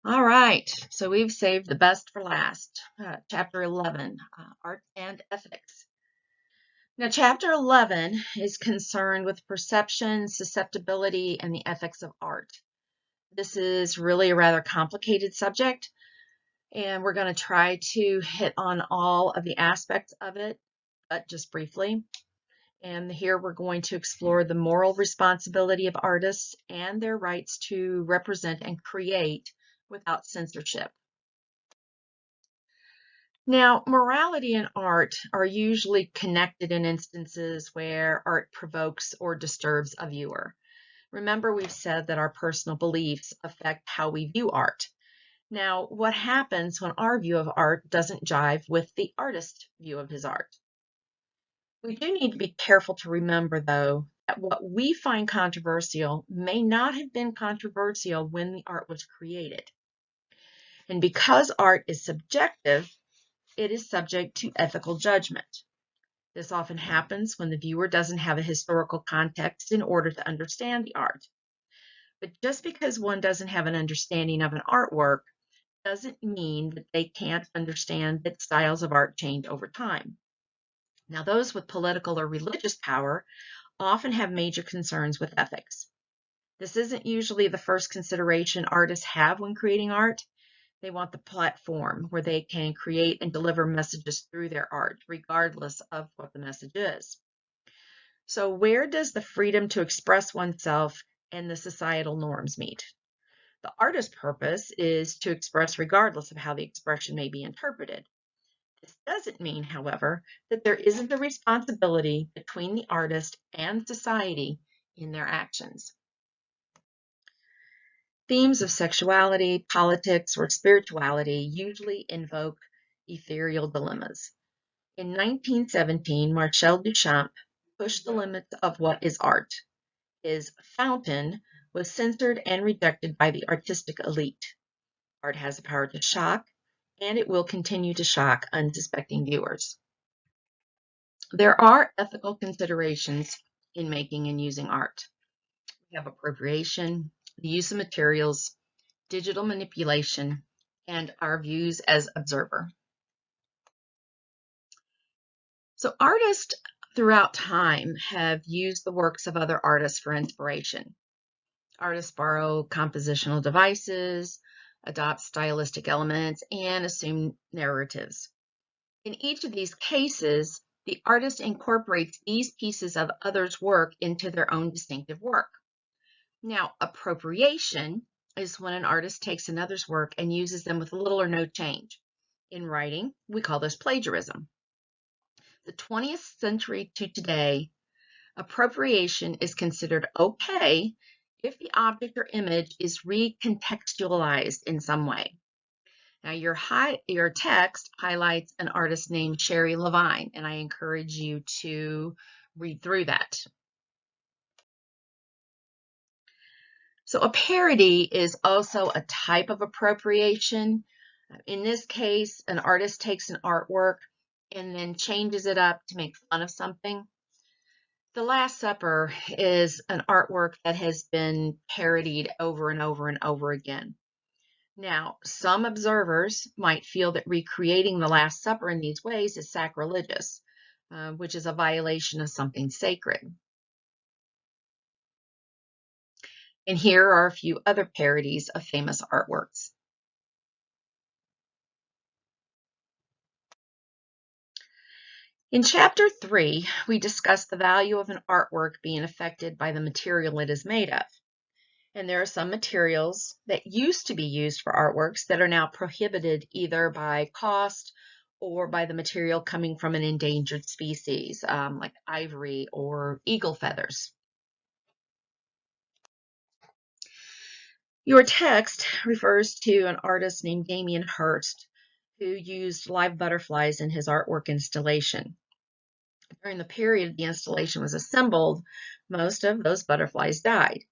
All right, so we've saved the best for last. Chapter 11, Art and Ethics. Now, Chapter 11 is concerned with perception, susceptibility, and the ethics of art. This is really a rather complicated subject, and we're going to try to hit on all of the aspects of it, but just briefly. And here we're going to explore the moral responsibility of artists and their rights to represent and create without censorship. Now, morality and art are usually connected in instances where art provokes or disturbs a viewer. Remember, we've said that our personal beliefs affect how we view art. Now, what happens when our view of art doesn't jive with the artist's view of his art? We do need to be careful to remember, though, that what we find controversial may not have been controversial when the art was created. And because art is subjective, it is subject to ethical judgment. This often happens when the viewer doesn't have a historical context in order to understand the art. But just because one doesn't have an understanding of an artwork doesn't mean that they can't understand that styles of art change over time. Now, those with political or religious power often have major concerns with ethics. This isn't usually the first consideration artists have when creating art. They want the platform where they can create and deliver messages through their art, regardless of what the message is. So where does the freedom to express oneself and the societal norms meet? The artist's purpose is to express regardless of how the expression may be interpreted. This doesn't mean, however, that there isn't a responsibility between the artist and society in their actions. Themes of sexuality, politics, or spirituality usually invoke ethereal dilemmas. In 1917, Marcel Duchamp pushed the limits of what is art. His Fountain was censored and rejected by the artistic elite. Art has the power to shock, and it will continue to shock unsuspecting viewers. There are ethical considerations in making and using art. We have appropriation, the use of materials, digital manipulation, and our views as observer. So artists throughout time have used the works of other artists for inspiration. Artists borrow compositional devices, adopt stylistic elements, and assume narratives. In each of these cases, the artist incorporates these pieces of others' work into their own distinctive work. Now, appropriation is when an artist takes another's work and uses them with little or no change. In writing, we call this plagiarism. The 20th century to today, appropriation is considered okay if the object or image is recontextualized in some way. Now, your text highlights an artist named Sherry Levine, and I encourage you to read through that. So a parody is also a type of appropriation. In this case, an artist takes an artwork and then changes it up to make fun of something. The Last Supper is an artwork that has been parodied over and over and over again. Now, some observers might feel that recreating the Last Supper in these ways is sacrilegious, which is a violation of something sacred. And here are a few other parodies of famous artworks. In Chapter 3, we discuss the value of an artwork being affected by the material it is made of. And there are some materials that used to be used for artworks that are now prohibited either by cost or by the material coming from an endangered species, like ivory or eagle feathers. Your text refers to an artist named Damien Hirst, who used live butterflies in his artwork installation. During the period the installation was assembled, most of those butterflies died.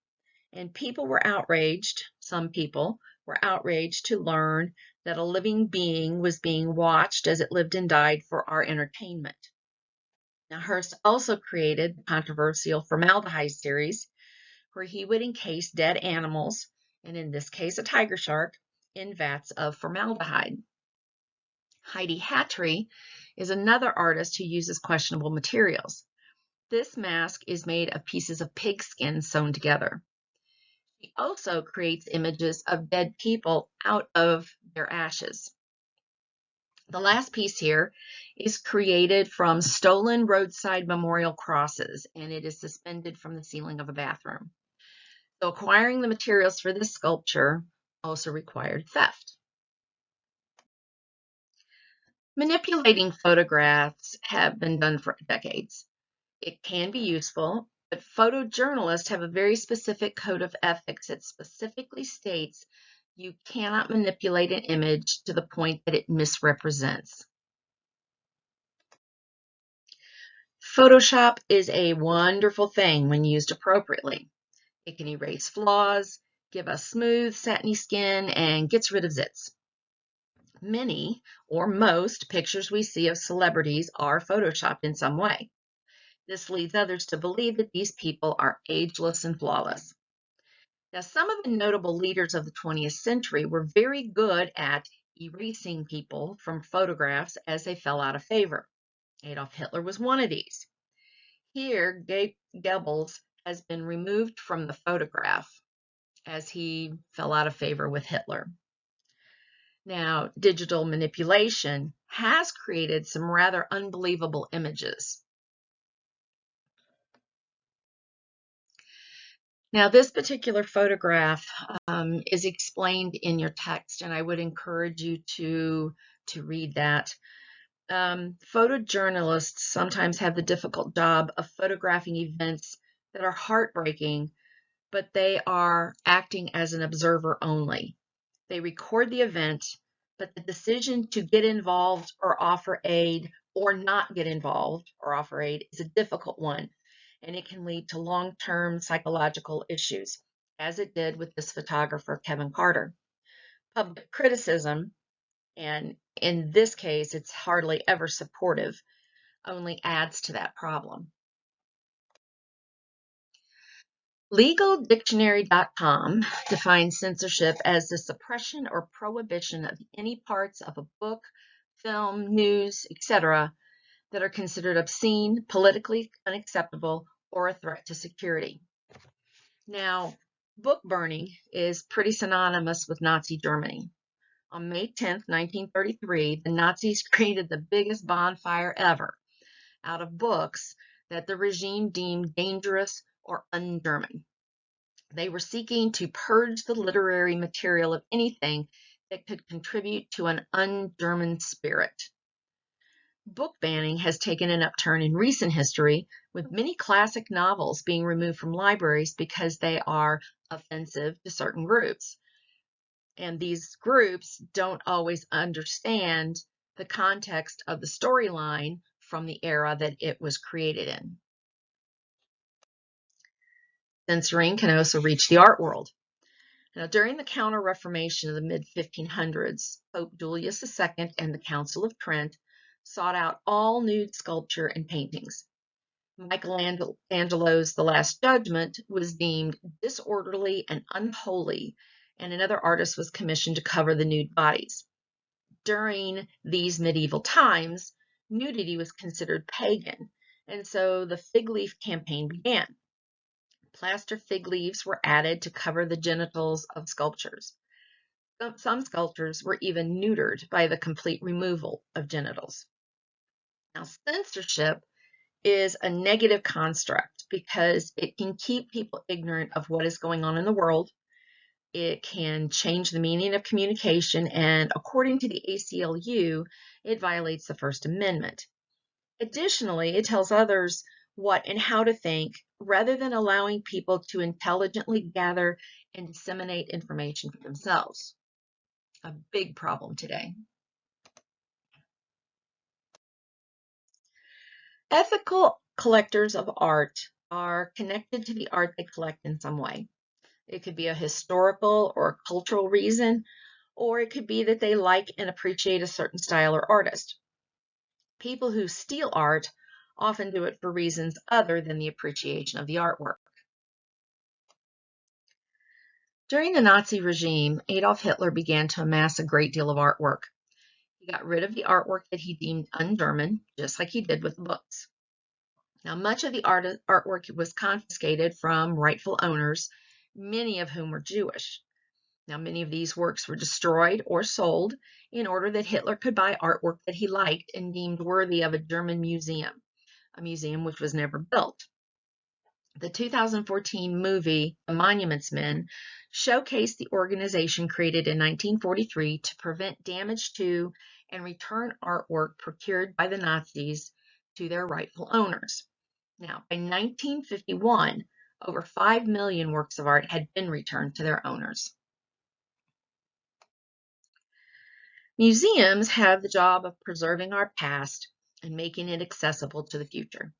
And people were outraged, some people were outraged to learn that a living being was being watched as it lived and died for our entertainment. Now, Hirst also created the controversial Formaldehyde series, where he would encase dead animals, and in this case a tiger shark, in vats of formaldehyde. Heidi Hattery is another artist who uses questionable materials. This mask is made of pieces of pig skin sewn together. She also creates images of dead people out of their ashes. The last piece here is created from stolen roadside memorial crosses, and it is suspended from the ceiling of a bathroom. So acquiring the materials for this sculpture also required theft. Manipulating photographs have been done for decades. It can be useful, but photojournalists have a very specific code of ethics that specifically states you cannot manipulate an image to the point that it misrepresents. Photoshop is a wonderful thing when used appropriately. It can erase flaws, give us smooth, satiny skin, and gets rid of zits. Many, or most, pictures we see of celebrities are photoshopped in some way. This leads others to believe that these people are ageless and flawless. Now, some of the notable leaders of the 20th century were very good at erasing people from photographs as they fell out of favor. Adolf Hitler was one of these. Here, Goebbels has been removed from the photograph as he fell out of favor with Hitler. Now, digital manipulation has created some rather unbelievable images. Now, this particular photograph is explained in your text, and I would encourage you to read that. Photojournalists sometimes have the difficult job of photographing events that are heartbreaking, but they are acting as an observer only. They record the event, but the decision to get involved or offer aid or not get involved or offer aid is a difficult one, and it can lead to long-term psychological issues, as it did with this photographer, Kevin Carter. Public criticism, and in this case, it's hardly ever supportive, only adds to that problem. LegalDictionary.com defines censorship as the suppression or prohibition of any parts of a book, film, news, etc., that are considered obscene, politically unacceptable, or a threat to security. Now, book burning is pretty synonymous with Nazi Germany. On May 10, 1933, the Nazis created the biggest bonfire ever out of books that the regime deemed dangerous or un-German. They were seeking to purge the literary material of anything that could contribute to an un-German spirit. Book banning has taken an upturn in recent history, with many classic novels being removed from libraries because they are offensive to certain groups. And these groups don't always understand the context of the storyline from the era that it was created in. Censoring can also reach the art world. Now, during the Counter-Reformation of the mid-1500s, Pope Julius II and the Council of Trent sought out all nude sculpture and paintings. Michelangelo's The Last Judgment was deemed disorderly and unholy, and another artist was commissioned to cover the nude bodies. During these medieval times, nudity was considered pagan, and so the fig leaf campaign began. Plaster fig leaves were added to cover the genitals of sculptures. Some sculptures were even neutered by the complete removal of genitals. Now, censorship is a negative construct because it can keep people ignorant of what is going on in the world. It can change the meaning of communication, and according to the ACLU, it violates the First Amendment. Additionally, it tells others what and how to think rather than allowing people to intelligently gather and disseminate information for themselves. A big problem today. Ethical collectors of art are connected to the art they collect in some way. It could be a historical or cultural reason, or it could be that they like and appreciate a certain style or artist. People who steal art often do it for reasons other than the appreciation of the artwork. During the Nazi regime, Adolf Hitler began to amass a great deal of artwork. He got rid of the artwork that he deemed un-German, just like he did with the books. Now, much of the artwork was confiscated from rightful owners, many of whom were Jewish. Now, many of these works were destroyed or sold in order that Hitler could buy artwork that he liked and deemed worthy of a German museum, a museum which was never built. The 2014 movie, The Monuments Men, showcased the organization created in 1943 to prevent damage to and return artwork procured by the Nazis to their rightful owners. Now, by 1951, over 5 million works of art had been returned to their owners. Museums have the job of preserving our past and making it accessible to the future.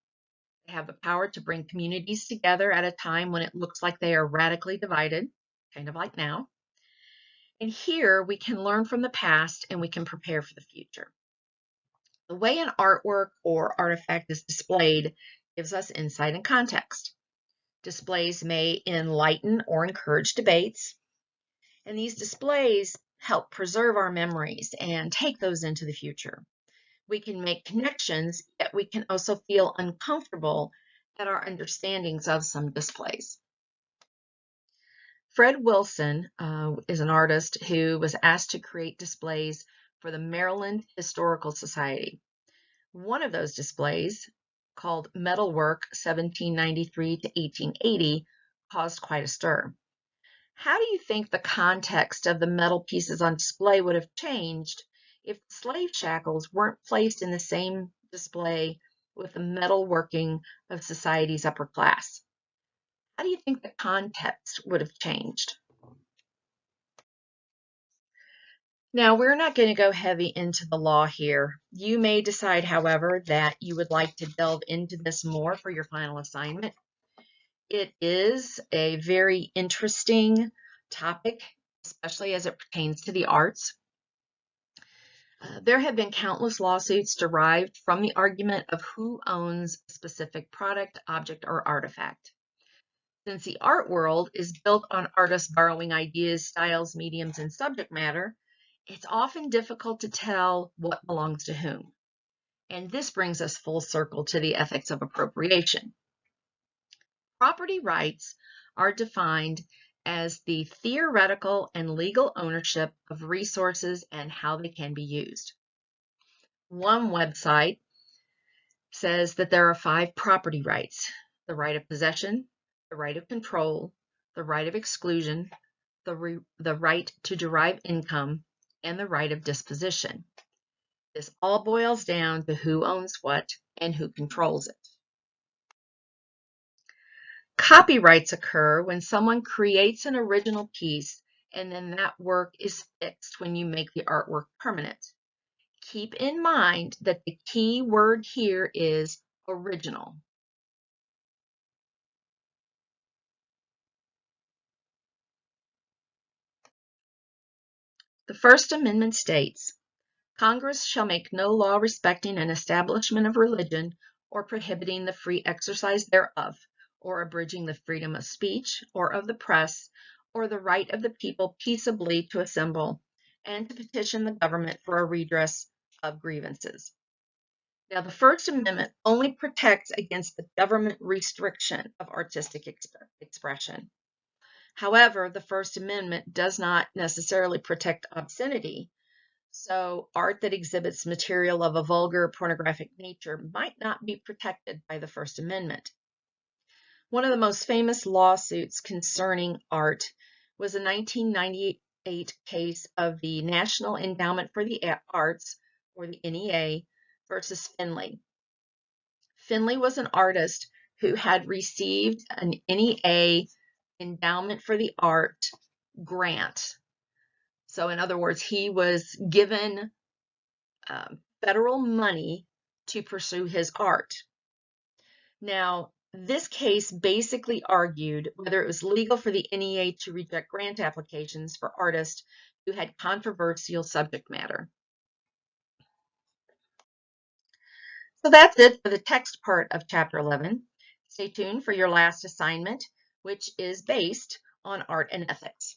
They have the power to bring communities together at a time when it looks like they are radically divided, kind of like now. And here we can learn from the past and we can prepare for the future. The way an artwork or artifact is displayed gives us insight and context. Displays may enlighten or encourage debates, and these displays help preserve our memories and take those into the future. We can make connections, yet we can also feel uncomfortable at our understandings of some displays. Fred Wilson is an artist who was asked to create displays for the Maryland Historical Society. One of those displays, called Metalwork 1793 to 1880, caused quite a stir. How do you think the context of the metal pieces on display would have changed if slave shackles weren't placed in the same display with the metal working of society's upper class? How do you think the context would have changed? Now, we're not going to go heavy into the law here. You may decide, however, that you would like to delve into this more for your final assignment. It is a very interesting topic, especially as it pertains to the arts. There have been countless lawsuits derived from the argument of who owns a specific product, object, or artifact. Since the art world is built on artists borrowing ideas, styles, mediums, and subject matter, it's often difficult to tell what belongs to whom. And this brings us full circle to the ethics of appropriation. Property rights are defined as the theoretical and legal ownership of resources and how they can be used. One website says that there are 5 property rights: the right of possession, the right of control, the right of exclusion, the right to derive income, and the right of disposition. This all boils down to who owns what and who controls it. Copyrights occur when someone creates an original piece and then that work is fixed when you make the artwork permanent. Keep in mind that the key word here is original. The First Amendment states, Congress shall make no law respecting an establishment of religion or prohibiting the free exercise thereof, or abridging the freedom of speech or of the press, or the right of the people peaceably to assemble and to petition the government for a redress of grievances. Now, the First Amendment only protects against the government restriction of artistic expression. However, the First Amendment does not necessarily protect obscenity. So art that exhibits material of a vulgar pornographic nature might not be protected by the First Amendment. One of the most famous lawsuits concerning art was a 1998 case of the National Endowment for the Arts, or the NEA, versus Finley. Finley was an artist who had received an NEA Endowment for the Art grant. So in other words, he was given federal money to pursue his art. Now, this case basically argued whether it was legal for the NEA to reject grant applications for artists who had controversial subject matter. So that's it for the text part of Chapter 11. Stay tuned for your last assignment, which is based on art and ethics.